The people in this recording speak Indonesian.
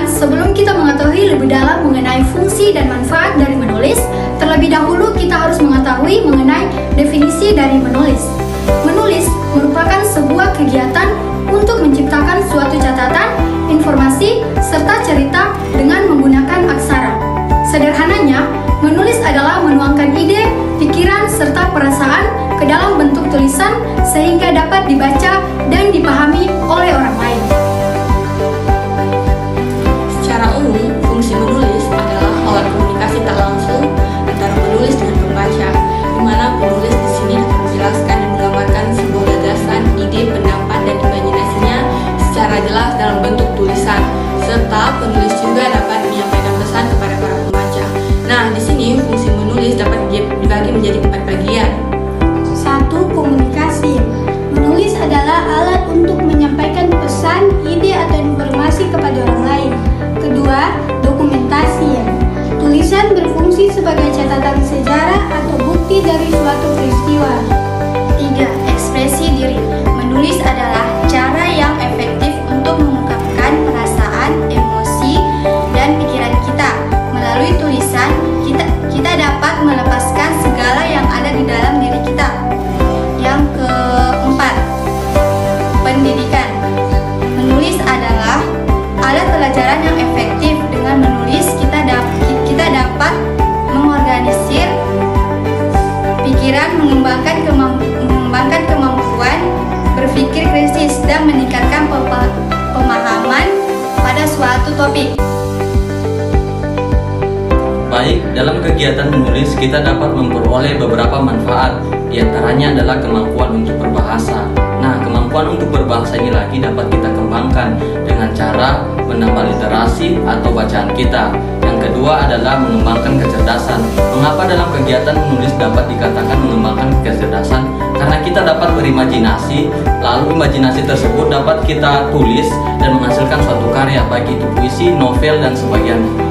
sebelum kita mengetahui lebih dalam mengenai fungsi dan manfaat dari menulis, terlebih dahulu kita harus mengetahui mengenai definisi dari menulis. Menulis merupakan sebuah kegiatan untuk menciptakan suatu catatan, informasi, serta cerita dengan menggunakan aksara. Sederhananya, menulis adalah menuangkan ide, pikiran, serta perasaan ke dalam bentuk tulisan sehingga dapat dibaca dan dipahami oleh orang lain. Secara umum, fungsi menulis adalah alat komunikasi tak langsung antara penulis dengan pembaca, di mana penulis di sini dapat menjelaskan dan menggambarkan sebuah gagasan, ide, pendapat, dan imajinasinya secara jelas dalam bentuk tulisan, serta penulis juga dapat menyampaikan pesan kepada para pembaca. Nah, di sini fungsi menulis dapat dibagi menjadi 4 bagian. 1. Komunikasi. Menulis adalah alat untuk menyampaikan pesan, ide, atau informasi kepada orang lain. Kedua, dokumentasi. Tulisan berfungsi sebagai catatan sejarah atau bukti dari suatu peristiwa. 3. Ekspresi diri. Menulis adalah cara yang efektif untuk mengungkapkan perasaan, emosi, dan pikiran kita. Melalui tulisan, kita dapat melepaskan segala yang ada di dalam diri kita. Yang keempat, pendidikan. Menulis adalah alat pelajaran yang efektif. Dengan menulis, kita dapat mengorganisir pikiran, mengembangkan kemampuan berpikir kritis, dan meningkatkan pemahaman pada suatu topik. Baik, dalam kegiatan menulis kita dapat memperoleh beberapa manfaat. Di antaranya adalah kemampuan untuk berbahasa. Nah, kemampuan untuk berbahasa ini lagi dapat kita kembangkan dengan cara menambah literasi atau bacaan kita. Yang kedua adalah mengembangkan kecerdasan. Mengapa dalam kegiatan menulis dapat dikatakan mengembangkan kecerdasan? Karena kita dapat berimajinasi, lalu imajinasi tersebut dapat kita tulis dan menghasilkan suatu karya, baik itu puisi, novel, dan sebagainya.